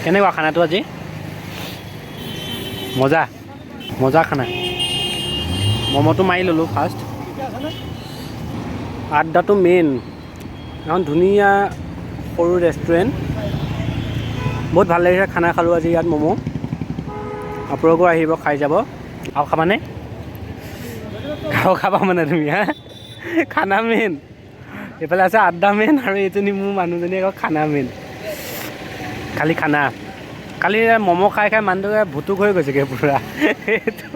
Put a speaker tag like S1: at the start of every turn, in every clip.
S1: কেনেকুৱা খানাটো আজি মজা মজা খানা মমোটো মাৰি ল'লোঁ ফাৰ্ষ্ট আড্ডাটো মেইন এখন ধুনীয়া সৰু ৰেষ্টুৰেণ্ট বহুত ভাল লাগিছে খানা খালোঁ আজি ইয়াত মমো আপোনালোকেও আহিব খাই যাব আৰু খাবানে খাবা মানে তুমি হা খানা মেইন এইফালে আছে আড্ডা মেইন আৰু এইজনী মোৰ মানুহজনী আকৌ খানা মেইন খালি খানা কালি মমো খাই খাই মানুহটোকে ভুতুক হৈ গৈছেগৈ পূৰা এইটো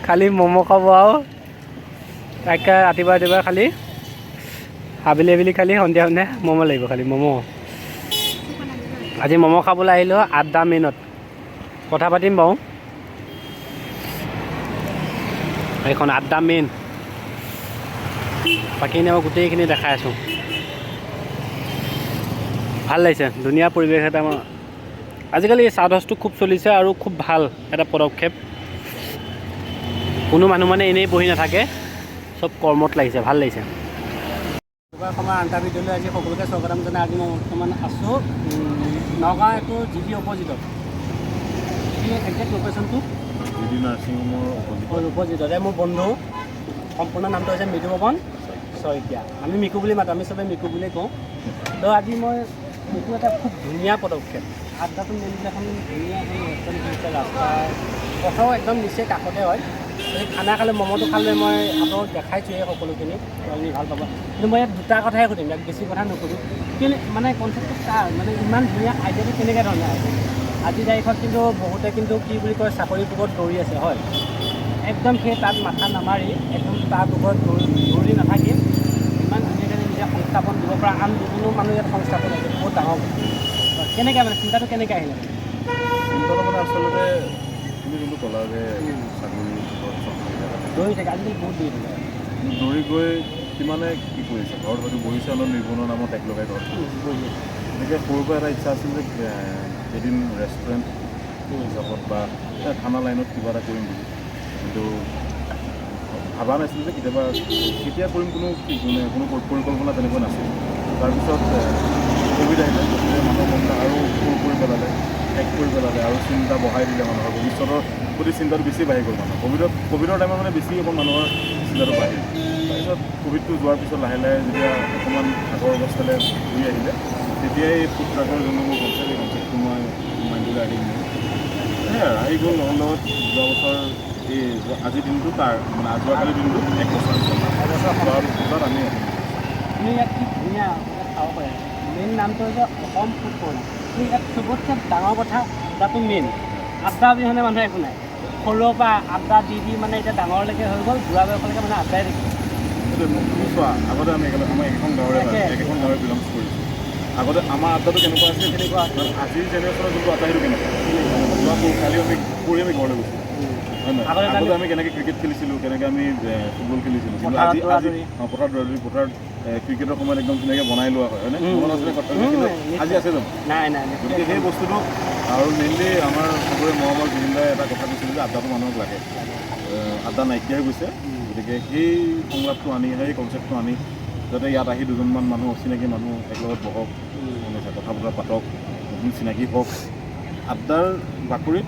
S1: খালি মমো খাব আৰু তাকে ৰাতিপুৱা খালি আবেলি খালি সন্ধিয়া মমো লাগিব খালি মমো আজি মমো খাবলৈ আহিলোঁ আড্ডা মেইনত কথা পাতিম বাৰু এইখন আড্ডা মেইন বাকী মই গোটেইখিনি দেখাই আছোঁ ভাল লাগিছে ধুনীয়া পৰিৱেশ এটা আজিকালি চাহ হাউচটো খুব চলিছে আৰু খুব ভাল এটা পদক্ষেপ কোনো মানুহ মানে এনেই বহি নাথাকে চব কৰ্মত লাগিছে ভাল লাগিছে অসমৰ আন্তঃবিদ্যালয় আজি সকলোকে স্বাগতম জনাই আজি মই বৰ্তমান আছোঁ নগাঁও এইটো GD অপজিটত একজেক্ট লোকেশ্যনটো
S2: GD নাৰ্ছিং হোমৰ
S1: অপজিটত মোৰ বন্ধু সম্পূৰ্ণ নামটো হৈছে মৃদুপৱন শইকীয়া আমি মিকু বুলি মাতোঁ আমি চবেই মিকু বুলিয়ে কওঁ তো আজি মই এইটো এটা খুব ধুনীয়া পদক্ষেপ আড্ডাটো মেলিলে এখন ধুনীয়া এখন ৰেষ্টুৰেণ্ট খুলিছে ৰাস্তা পথৰ একদম নিচে কাষতে হয় এই খানা খালে মমোটো খালে মই আপোনালোক দেখাইছোঁৱে সকলোখিনি আপুনি ভাল পাব কিন্তু মই ইয়াত দুটা কথাই সুধিম ইয়াত বেছি কথা নুসুধিম কিন্তু মানে কনচেপ্টটো কাৰ মানে ইমান ধুনীয়া আইডিয়াটো কেনেকৈ ধৰণে আহিছে আজিৰ তাৰিখত কিন্তু বহুতে কিন্তু কি বুলি কয় চাকৰি পোকৰত দৌৰি আছে হয় একদম সেই তাত মাথা নামাৰি একদম তাৰ পোকৰত দৌৰি নাথাকি ইমান ধুনীয়াকৈ নিজে সংস্থাপন দিব পৰা আন যিকোনো মানুহ ইয়াত সংস্থাপন আছে বহুত ডাঙৰ কেনেকৈ মানে চিন্তাটো কেনেকৈ আহিলে
S2: চিন্তাটো মানে আচলতে তুমি যোনটো ক'লা যে চাকৰি
S1: দৌৰি থাকে আজিকালি বহুত দৌৰি থাকে
S2: দৌৰি গৈ কিমানে কি কৰিছে ঘৰত হয়তো বহিছে অলপ নিবনুৱা নামত এক লগাই ঘৰত গতিকে সৰুৰ পৰা এটা ইচ্ছা আছিল যে এদিন ৰেষ্টুৰেণ্ট হিচাপত বা খানা লাইনত কিবা এটা কৰিম বুলি কিন্তু ভাবা নাছিল যে কেতিয়া কৰিম কোনো পৰিকল্পনা তেনেকুৱা নাছিল তাৰপিছত ক'ভিড আহিলে মানুহৰ মনটো আৰু সৰু কৰি পেলালে শেষ কৰি পেলালে আৰু চিন্তা বঢ়াই দিলে মানুহৰ ভৱিষ্যতৰ প্ৰতি চিন্তাটো বেছি বাঢ়ি গ'ল মানুহ ক'ভিডৰ টাইমত মানে বেছি অকণ মানুহৰ চিন্তাটো বাঢ়িল তাৰপিছত ক'ভিডটো যোৱাৰ পিছত লাহে লাহে যেতিয়া অকণমান আগৰ অৱস্থালৈ ঘূৰি আহিলে তেতিয়াই এই ফুড ট্ৰাকৰ যোনটো মোৰ কনচেপ্ট এই কনচেপ্টটো মই মাইণ্ডলৈ আহি দিলোঁ সেয়াই আহি গ'ল লগৰ লগত যোৱা বছৰ এই আজিৰ দিনটো তাৰ মানে যোৱাকালিৰ দিনটো 1 বছৰ যোৱাৰ পিছত আমি
S1: আপুনি ইয়াত কি ধুনীয়া খাব পাৰে মেইন নামটো হৈছে অসম ফুড কৰ্ণাৰ কিন্তু ইয়াত চবতকৈ ডাঙৰ কথা আড্ডাটো মেইন আড্ডা অবিহনে মানুহে একো নাই সৰুৰ পৰা আড্ডা দি মানে এতিয়া ডাঙৰলৈকে হৈ গ'ল বুঢ়া বয়সলৈকে মানে আড্ডাই দেখিছে
S2: তুমি চোৱা আগতে আমি আমাৰ একেখন গাঁৱৰে বিলংছ কৰিছোঁ আগতে আমাৰ আড্ডাটো কেনেকুৱা আছিল তেনেকুৱা আজিৰ জেনেৰেশ্যনৰ যোনটো আড্ডা সেইটো কেনেকুৱা যোৱা কালি আমি ঘৰলৈ গৈছোঁ হয় নহয় আগতে আমি কেনেকৈ ক্ৰিকেট খেলিছিলোঁ কেনেকৈ আমি ফুটবল খেলিছিলোঁ কিন্তু আজি পথাৰত দৌৰি পথাৰত ক্ৰিকেটৰ সময়ত একদম ধুনীয়াকৈ বনাই লোৱা হয় হয়নে মনত আছিলে কথা আজি আছে জানো
S1: নাই
S2: গতিকে সেই বস্তুটো আৰু মেইনলি আমাৰ চবৰে মৰমৰ জুবিনদাই এটা কথা কৈছিল যে আড্ডাটো মানুহক লাগে আড্ডা নাইকিয়া হৈ গৈছে গতিকে সেই সংলাপটো আনি সেই কনচেপ্টটো আনি যাতে ইয়াত আহি দুজনমান মানুহ অচিনাকি মানুহ একেলগত বহক কথা বতৰা পাতক নতুন চিনাকি হওক আড্ডাৰ বাকৰিত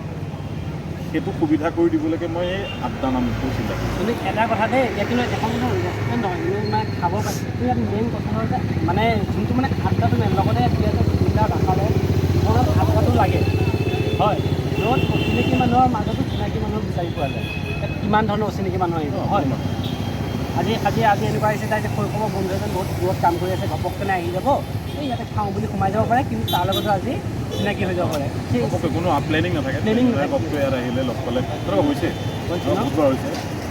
S2: সেইটো সুবিধা কৰি দিবলৈকে মই এই আড্ডা নামটো চিন্তা কৰিছোঁ
S1: কিন্তু এটা কথা দেই এতিয়া কিন্তু এখন ৰেষ্টুৰেণ্ট নহয় কিন্তু মানে খাব পাইছোঁ কিন্তু ইয়াত মেইন কথা হ'ল যে মানে যোনটো মানে আড্ডাটো মেইন লগতে যিহেতু চিন্তা নাখালে ঘৰত আড্ডাটো লাগে হয় য'ত অচিনাকি মানুহৰ মাজতো চিনাকি মানুহ বিচাৰি পোৱা যায় ইয়াত কিমান ধৰণৰ অচিনাকি মানুহ আহিব হয় আজি এনেকুৱা হৈছে যে শৈশৱৰ বন্ধু এজন বহুত দূৰত কাম কৰি আছে ঘপককেনে আহি যাব এই ইয়াতে খাওঁ বুলি সোমাই যাব পাৰে কিন্তু তাৰ লগতো আজি চিনাকি হৈ যাব পাৰে
S2: কোনো প্লেনিং নাথাকে ঘপকৈ ইয়াত আহিলে লগ পালে হৈছে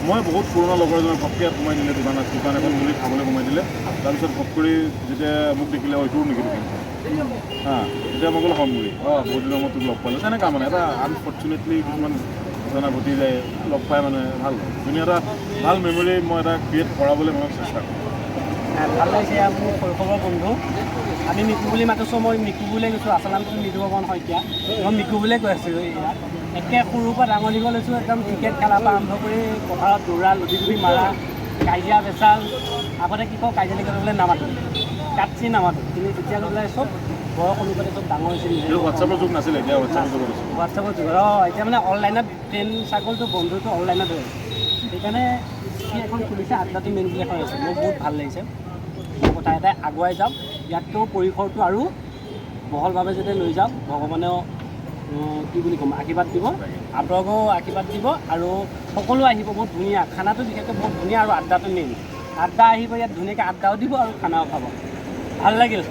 S2: মই বহুত পুৰণা লগৰ এজনৰ ঘপকৈ ইয়াত সোমাই দিলে দোকান এখন বুলি খাবলৈ সোমাই দিলে তাৰপিছত ঘপ কৰি যেতিয়া মোক দেখিলে এইটোও নেকি তেতিয়া মই ক'লো সম্ভৱী বহুত দিনৰ মই তোক লগ পালোঁ তেনেকুৱা মানে এটা আনফৰ্চুনেটলি কিছুমান ঘটনা ঘটি যায় লগ পাই মানে ভাল ধুনীয়া এটা ভাল মেমৰি মই এটা ক্ৰিয়েট কৰাবলৈ মই চেষ্টা কৰোঁ
S1: ভাল লাগিছে মোৰ শৈশৱৰ বন্ধু আমি মিকু বুলি মাতিছোঁ মই মিকু বুলিয়ে কৈছোঁ আচল নামটো মৃদুপৱন শইকীয়া মই মিকু বুলিয়ে কৈ আছোঁ ইয়াত একে সৰুৰ পৰা ডাঙৰ দীঘল লৈছোঁ একদম ক্ৰিকেট খেলাৰ পৰা আৰম্ভ কৰি পথাৰত দৌৰা লুটি মাৰা কাজিয়া পেচাল আগতে কি কওঁ কাজিয়া লাগিবলৈ নামাতোঁ কাটচি নামাতোঁ কিন্তু এতিয়া গৈ পেলাই চব বয়স অনুপাতে চব ডাঙৰ হৈছে
S2: কিন্তু হোৱাটছআপৰ যুগ নাছিলে, এতিয়া হোৱাটছআপৰ যুগ হৈছে।
S1: হোৱাটছআপৰ যুগ এতিয়া মানে অনলাইনত ট্ৰেইন চাৰ্কলটো বন্ধুটো অনলাইনত হৈ আছে। সেইকাৰণে সি এখন খুলিছে আড্ডাটো মেইন বুলি এখন হৈছে, মোৰ বহুত ভাল লাগিছে। মোৰ কথা এটাই আগুৱাই যাওক, ইয়াতকৈও পৰিসৰটো আৰু বহলভাৱে যাতে লৈ যাওক, ভগৱানেও কি বুলি ক'ম আশীৰ্বাদ দিব, আপোনালোকেও আশীৰ্বাদ দিব আৰু সকলো আহিব। বহুত ধুনীয়া খানাটো বিশেষকৈ বহুত ধুনীয়া আৰু আড্ডাটো মেইন। আড্ডা আহিব, ইয়াত ধুনীয়াকৈ আড্ডাও দিব আৰু খানাও খাব, ভাল লাগিল।